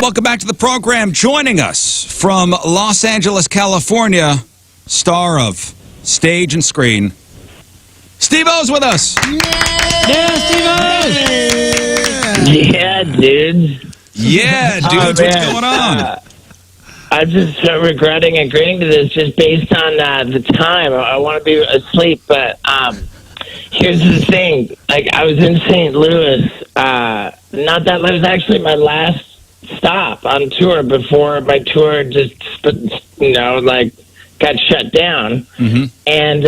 Welcome back to the program. Joining us from Los Angeles, California, star of stage and screen, Steve-O's with us. Yeah, Steve-O! Yeah, dudes. Yeah, dudes, what's going on? I'm just regretting agreeing to this just based on the time. I want to be asleep, but here's the thing. Like, I was in St. Louis. That was actually my last stop on tour before my tour just, got shut down. Mm-hmm. And,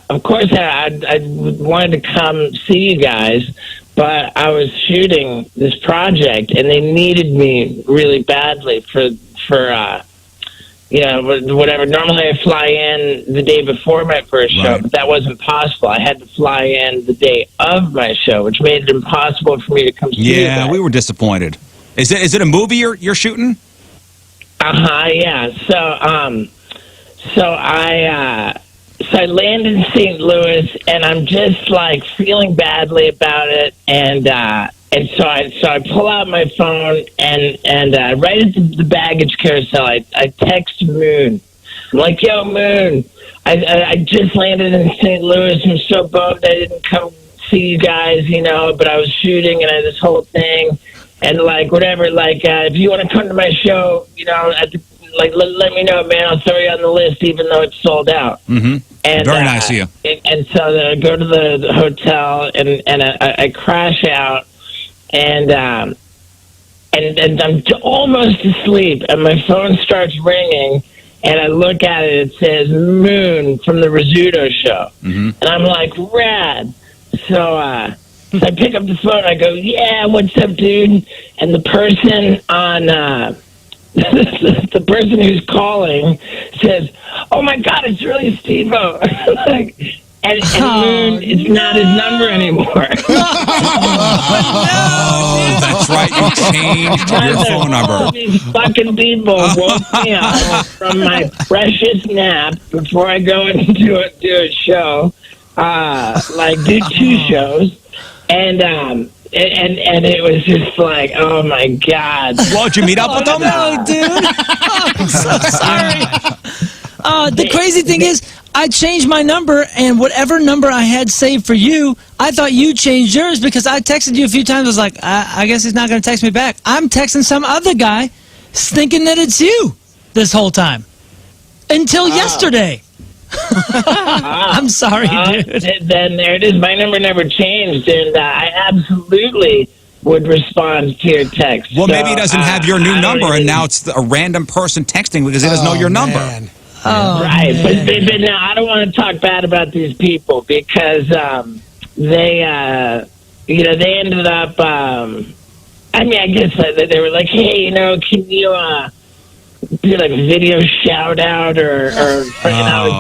of course, I wanted to come see you guys, but I was shooting this project, and they needed me really badly for whatever. Normally I fly in the day before my first show, but that wasn't possible. I had to fly in the day of my show, which made it impossible for me to come see you guys. Yeah, we were disappointed. Is it a movie you're shooting? Yeah. So I landed in St. Louis, and I'm just like feeling badly about it, and so I pull out my phone, and right at the baggage carousel, I text Moon. I'm like, yo, Moon, I just landed in St. Louis. I'm so bummed I didn't come see you guys, but I was shooting, and I had this whole thing. And, whatever, if you want to come to my show, let me know, man. I'll throw you on the list, even though it's sold out. Mm-hmm. And, very nice of you. And so I go to the hotel, and I crash out, and I'm almost asleep, and my phone starts ringing, and I look at it, it says Moon from the Rizzuto Show. Mm-hmm. And I'm like, rad. So I pick up the phone. I go, yeah, what's up, dude? And the person on the person who's calling says, oh, my God, it's really Steve-O. and Moon is not his number anymore. Oh, that's right. You changed your phone number. All these fucking people woke me up from my precious nap before I go and do a show, do 2 shows. And it was just like, oh my God. Well, did you meet up with them? No, dude. I'm so sorry. The crazy thing is, I changed my number, and whatever number I had saved for you, I thought you changed yours because I texted you a few times. I was like, I guess he's not going to text me back. I'm texting some other guy thinking that it's you this whole time. Until yesterday. I'm sorry, dude. Then there it is. My number never changed, and I absolutely would respond to your text. Well, maybe he doesn't have your new number, and now it's a random person texting because he doesn't know your number. Right, but now I don't want to talk bad about these people because they ended up. I guess they were like, hey, can you do like a video shout out or I was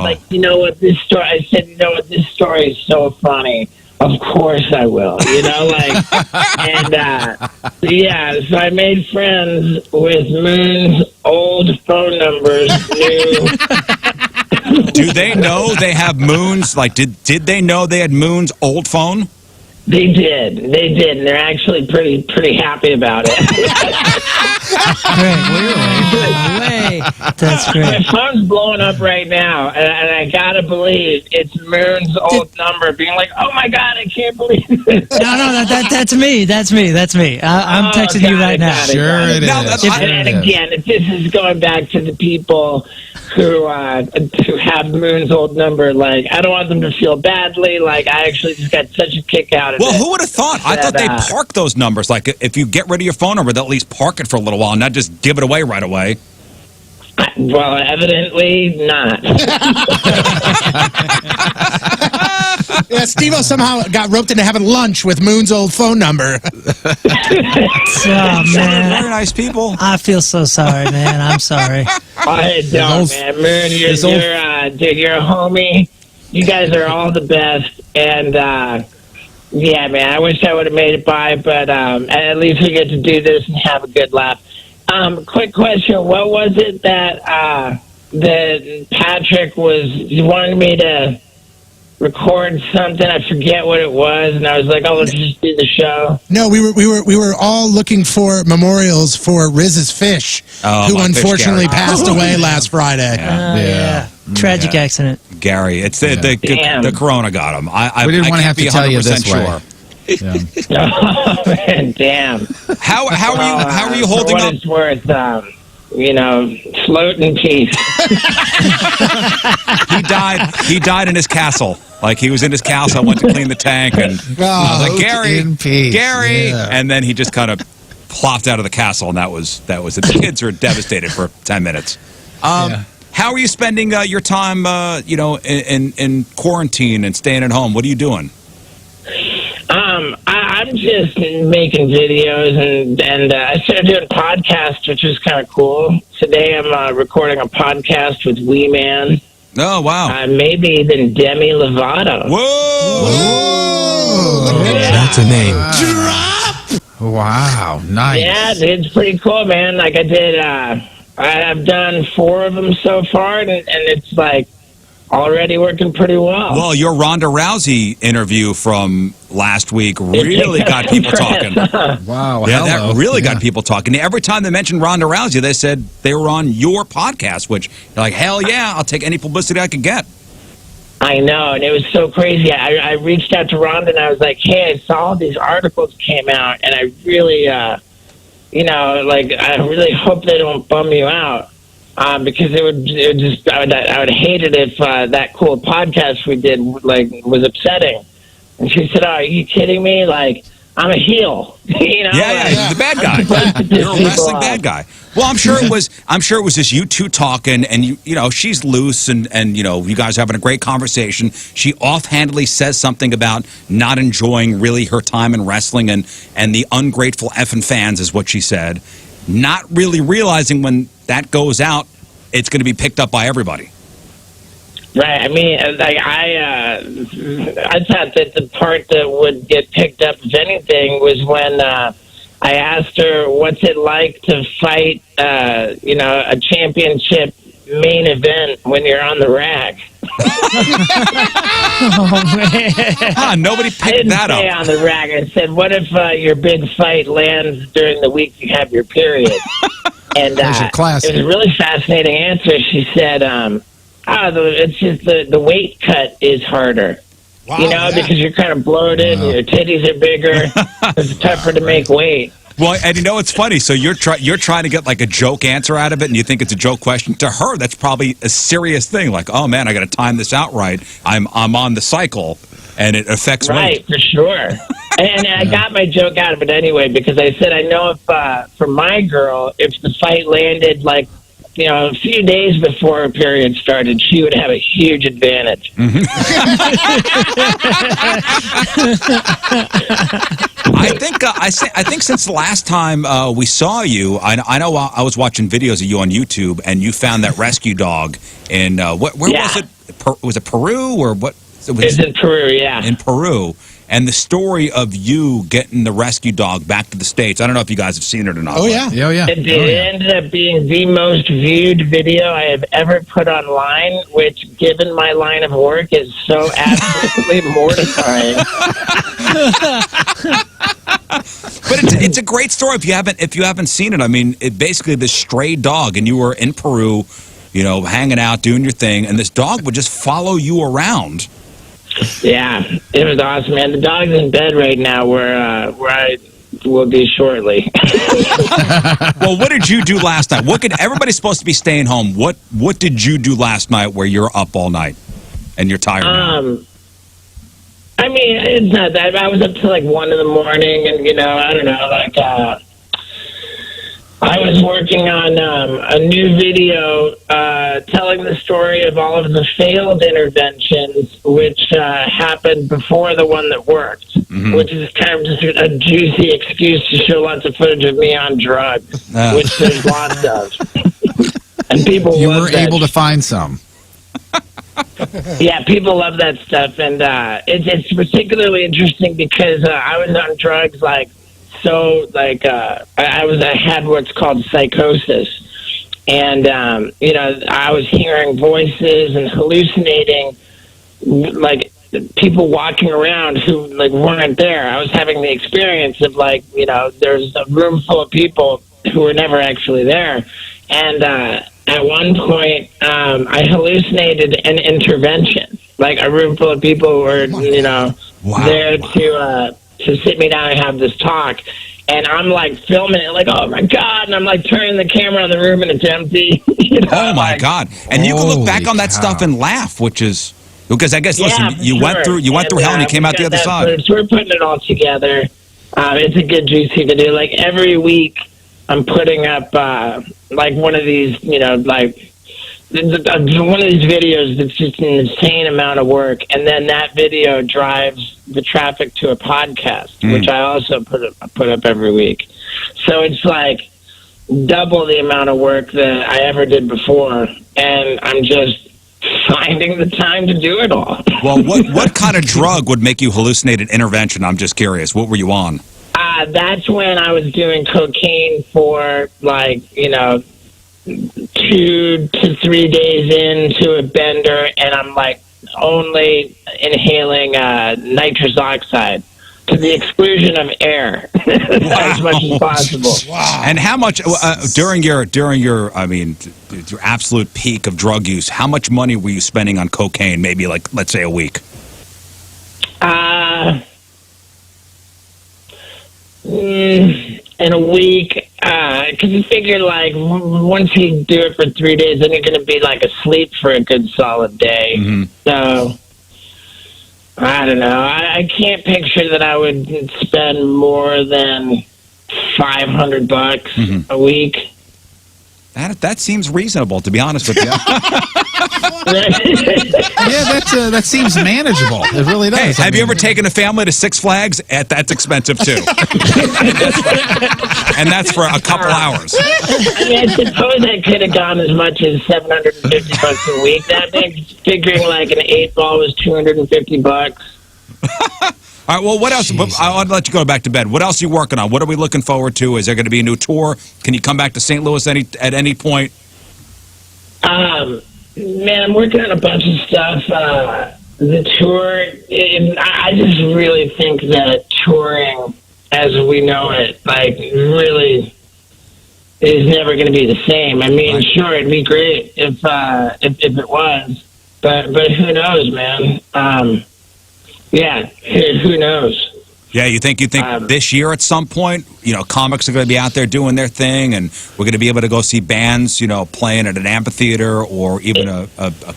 like, this story. I said, this story is so funny. Of course I will. And so I made friends with Moon's old phone numbers. Do they know they have Moon's? Did they know they had Moon's old phone? They did, and they're actually pretty happy about it. That's great. My phone's blowing up right now, and I gotta believe it's Moon's old number being like, "Oh my God, I can't believe it." No, that's me. That's me. I'm texting you right now. Sure it is. And again, this is going back to the people who have Moon's old number. I don't want them to feel badly. I actually just got such a kick out of it. Well, who would have thought? I thought they park those numbers. If you get rid of your phone number, they'll at least park it for a little while, not just give it away right away. Well, evidently not. Yeah, Steve-O somehow got roped into having lunch with Moon's old phone number. Oh, man. Very nice people. I feel so sorry, man. I'm sorry. I don't, man. Moon, you're a homie. You guys are all the best. And, yeah, man, I wish I would have made it by, but at least we get to do this and have a good laugh. Quick question. What was it that Patrick was wanting me to record something. I forget what it was, and I was like, "Oh, let's just do the show." No, we were all looking for memorials for Rizz's fish, who my fish, unfortunately Gary. passed away last Friday. Yeah. Tragic accident. Gary, it's the corona got him. We didn't want to have can't be to tell you 100% this way. sure. Yeah. Oh man, damn! How are you holding for what up? It's worth, float in peace. He died in his castle. Like, he was in his castle. I went to clean the tank, and I was like, Gary, in peace. Gary, Yeah. and then he just kind of plopped out of the castle, and that was it. The kids were devastated for 10 minutes. How are you spending your time, in quarantine and staying at home? What are you doing? I'm just making videos, and I started doing podcasts, which is kind of cool. Today I'm recording a podcast with Wee Man. Oh, wow. Maybe even Demi Lovato. Whoa! That's a name. Wow, nice. Yeah, it's pretty cool, man. Like I did, I've done 4 of them so far, and it's like already working pretty well. Well, your Ronda Rousey interview from last week really got people talking. Wow. Yeah, hello. that really got people talking. Every time they mentioned Ronda Rousey, they said they were on your podcast, which, they're like, hell yeah, I'll take any publicity I can get. I know, and it was so crazy. I reached out to Ronda, and I was like, hey, I saw these articles came out, and I really, I really hope they don't bum you out. Because I would hate it if that cool podcast we did was upsetting. And she said, "Oh, are you kidding me? Like, I'm a heel, Yeah, he's the bad guy. You're a wrestling bad guy." Well, I'm sure it was just you two talking, and she's loose, and you guys are having a great conversation. She offhandedly says something about not enjoying really her time in wrestling, and the ungrateful effing fans is what she said. Not really realizing when that goes out, it's going to be picked up by everybody. Right. I mean, I thought that the part that would get picked up, if anything, was when I asked her, "What's it like to fight, a championship main event when you're on the rack?" Nobody I picked didn't that say up. on the rack. I said, "What if your big fight lands during the week you have your period?" And Those are classic. it was a really fascinating answer. She said, it's just the weight cut is harder. Wow, because you're kind of bloated and your titties are bigger. It's tougher to make weight. Well, and it's funny. So you're trying to get like a joke answer out of it, and you think it's a joke question. To her, that's probably a serious thing. Like, oh man, I got to time this out right. I'm on the cycle, and it affects Right, weight. for sure. And I got my joke out of it anyway, because I said, I know if for my girl, if the fight landed a few days before her period started, she would have a huge advantage. I think since the last time we saw you, I know I was watching videos of you on YouTube, and you found that rescue dog in where was it? Was it Peru or what? It's in Peru, yeah. In Peru. And the story of you getting the rescue dog back to the States. I don't know if you guys have seen it or not. Oh, yeah. Oh, yeah. It ended up being the most viewed video I have ever put online, which, given my line of work, is so absolutely mortifying. But it's a great story if you haven't seen it. I mean, it basically this stray dog, and you were in Peru, hanging out, doing your thing, and this dog would just follow you around. Yeah, it was awesome, man. The dog's in bed right now, where I will be shortly. Well, what did you do last night? Everybody's supposed to be staying home. What did you do last night where you're up all night and you're tired now? I mean, it's not that. I was up till 1 in the morning, and I don't know, I was working on a new video telling the story of all of the failed interventions, which happened before the one that worked, which is kind of just a juicy excuse to show lots of footage of me on drugs, which there's lots of. And people You love were that able to find some. Yeah, people love that stuff, and it's particularly interesting because I was on drugs I had what's called psychosis, and I was hearing voices and hallucinating people walking around who like weren't there. I was having the experience of like, you know, there's a room full of people who were never actually there. And at one point, I hallucinated an intervention, like a room full of people who were, you know, there to sit me down and have this talk. And I'm like filming it, like, oh my God. And I'm like turning the camera on the room and it's empty. You know, oh my God. And you can look back on that stuff and laugh, which is, because I guess, listen, you went through hell and you came out the other side. Footage. We're putting it all together. It's a good, juicy video. Like every week I'm putting up like one of these, you know, like one of these videos that's just an insane amount of work. And then that video drives the traffic to a podcast, which I also put up every week. So it's like double the amount of work that I ever did before. And I'm just finding the time to do it all. Well, what kind of drug would make you hallucinate an intervention? I'm just curious. What were you on? That's when I was doing cocaine for, like, you know, 2 to 3 days into a bender, and I'm, like, only inhaling nitrous oxide to the exclusion of air as much as possible. Wow. And how much during your I mean your absolute peak of drug use, how much money were you spending on cocaine, maybe like let's say a week? In a week, because you figure like once you do it for 3 days, then you're going to be like asleep for a good solid day. Mm-hmm. So I don't know. I can't picture that I would spend more than $500 a week. That seems reasonable, to be honest with you. Yeah, that seems manageable. It really does. Hey, have you ever taken a family to Six Flags? That's expensive too, and that's for a couple hours. I mean, I suppose I could have gone as much as $750 a week. That makes figuring like an 8-ball was $250. All right, well, what else? I want to let you go back to bed. What else are you working on? What are we looking forward to? Is there going to be a new tour? Can you come back to St. Louis at any point? Man, I'm working on a bunch of stuff. The tour, I just really think that touring as we know it, like, really is never going to be the same. I mean, sure, it'd be great if it was, but who knows, man? Yeah, who knows? Yeah, you think this year at some point, you know, comics are going to be out there doing their thing, and we're going to be able to go see bands, you know, playing at an amphitheater or even a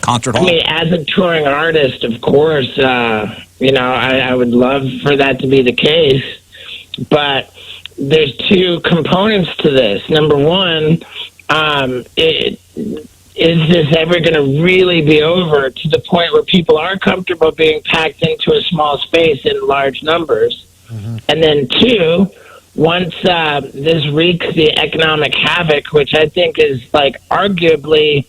concert hall? I mean, as a touring artist, of course, you know, I would love for that to be the case, but there's two components to this. Number one, is this ever going to really be over to the point where people are comfortable being packed into a small space in large numbers? Mm-hmm. And then two, once this wreaks the economic havoc, which I think is like arguably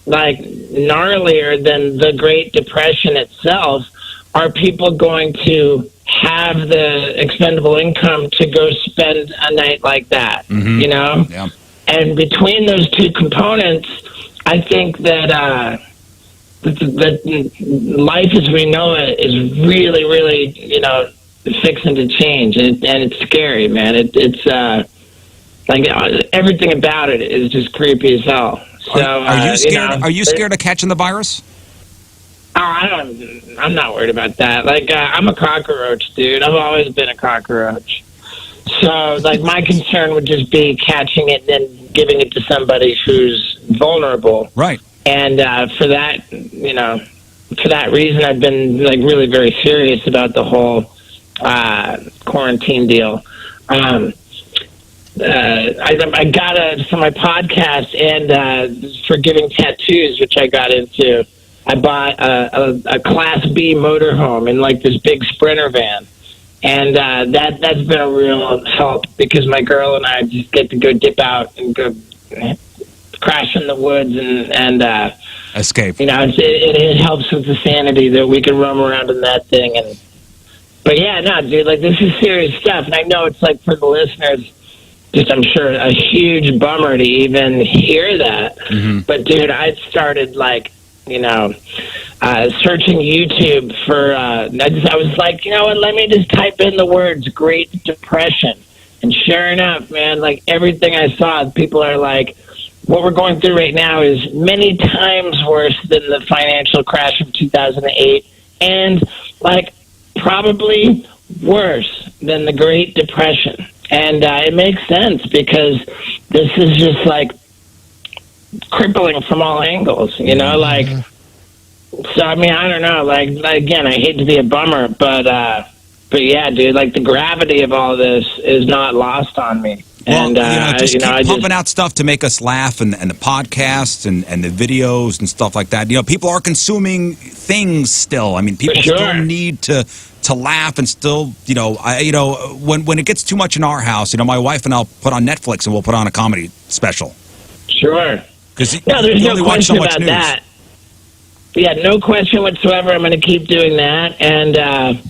like gnarlier than the Great Depression itself, are people going to have the expendable income to go spend a night like that? Mm-hmm. You know? Yeah. And between those two components, I think that life as we know it is really, really, you know, fixing to change, and it's scary, man. It's like everything about it is just creepy as hell. So, are you scared? You know, are you scared of catching the virus? Oh, I'm not worried about that. Like, I'm a cockroach, dude. I've always been a cockroach. So, like, my concern would just be catching it and then giving it to somebody who's vulnerable. Right. And for that, you know, for that reason, I've been, like, really very serious about the whole quarantine deal. I got for my podcast and for giving tattoos, which I got into, I bought a Class B motorhome in, like, this big Sprinter van. And that's been a real help because my girl and I just get to go dip out and go crash in the woods and escape. You know, it helps with the sanity that we can roam around in that thing. But yeah, no, dude, like, this is serious stuff. And I know it's like for the listeners, just I'm sure a huge bummer to even hear that. Mm-hmm. But dude, I started like searching YouTube for. I was like, you know what? Let me just type in the words "Great Depression," and sure enough, man, like everything I saw, people are like, what we're going through right now is many times worse than the financial crash of 2008, and like probably worse than the Great Depression. And it makes sense because this is just like crippling from all angles, like. So I mean, I don't know. Like again, I hate to be a bummer, but yeah, dude. Like the gravity of all this is not lost on me. Well, And just keep pumping out stuff to make us laugh, and the podcasts and the videos and stuff like that. People are consuming things still. I mean, people still need to laugh and still, when it gets too much in our house, my wife and I'll put on Netflix and we'll put on a comedy special. Sure. Because there's no question about that. Yeah, no question whatsoever. I'm going to keep doing that. And,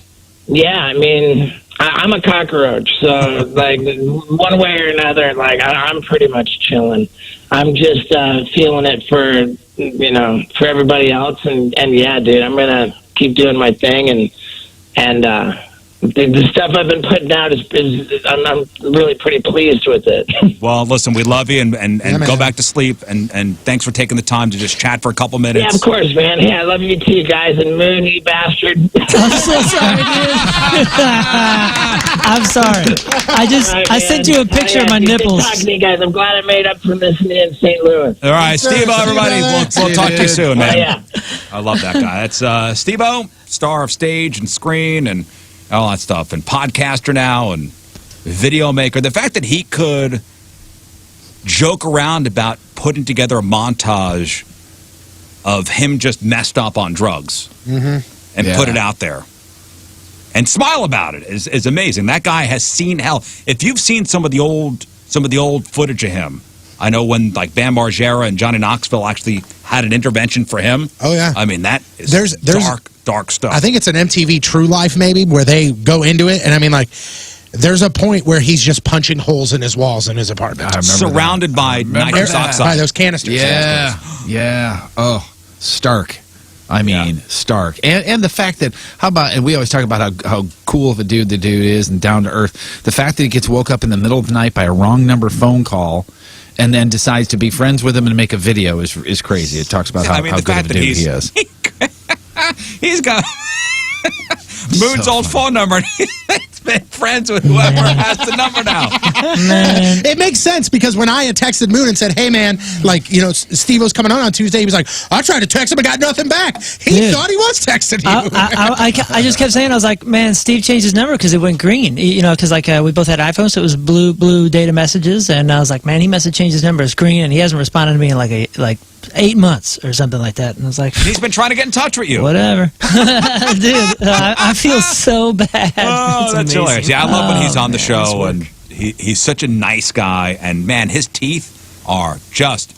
yeah, I mean, I'm a cockroach. So, like, one way or another, like, I'm pretty much chilling. I'm just feeling it for everybody else. And yeah, dude, I'm going to keep doing my thing. And the stuff I've been putting out is I'm really pretty pleased with it. Well, listen, we love you, and go back to sleep, and thanks for taking the time to just chat for a couple minutes. Yeah, of course, man. Yeah, I love you too, guys, and Moon, you bastard. I'm so sorry, dude. I'm sorry. I sent you a picture of my nipples. Good talking to you guys. I'm glad I made up for listening in St. Louis. All right, Steve-O, everybody. We'll talk to you soon, man. Yeah. I love that guy. That's Steve-O, star of stage and screen and all that stuff, and podcaster now, and video maker. The fact that he could joke around about putting together a montage of him just messed up on drugs and put it out there and smile about it is amazing. That guy has seen hell. If you've seen some of the old footage of him, I know when like Bam Margera and Johnny Knoxville actually had an intervention for him. Oh yeah, I mean that is dark stuff. I think it's an MTV True Life maybe where they go into it, and I mean like there's a point where he's just punching holes in his walls in his apartment, surrounded by nitrous oxide, by those canisters. Yeah. Oh, stark. I mean, stark. And the fact that, and we always talk about how cool of a dude the dude is and down to earth. The fact that he gets woke up in the middle of the night by a wrong number phone call and then decides to be friends with him and make a video is crazy. It talks about how good of a dude he is. He's got Moon's old phone number. He's been friends with whoever has the number now. Man. It makes sense because when I had texted Moon and said, hey, man, like, Steve-O's coming on Tuesday, he was like, I tried to text him, I got nothing back. He thought he was texting you. I just kept saying, I was like, man, Steve changed his number because it went green. Because like we both had iPhones, so it was blue data messages. And I was like, man, he must have changed his number. It's green, and he hasn't responded to me in like 8 months or something like that. And I was like, he's been trying to get in touch with you. Whatever. Dude, I feel so bad. Oh, that's hilarious. Yeah, I love when he's on the show, and he's such a nice guy. And man, his teeth are just,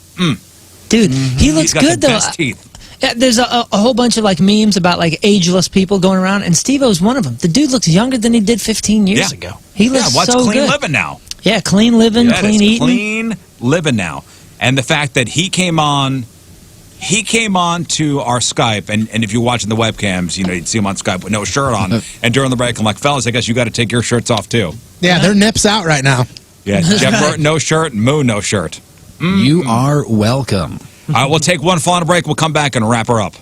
dude, he looks he's got good the though. Best teeth. There's a whole bunch of like memes about like ageless people going around, and Steve-O's one of them. The dude looks younger than he did 15 years ago. He looks what's so clean good. living now? Yeah, clean living, clean eating. Clean living now. And the fact that he came on to our Skype, and if you're watching the webcams, you'd see him on Skype with no shirt on. And during the break, I'm like, fellas, I guess you got to take your shirts off too. Yeah, their nips out right now. Yeah, Jeff Burton, no shirt, and Moon, no shirt. You are welcome. All right, we'll take one final break. We'll come back and wrap her up.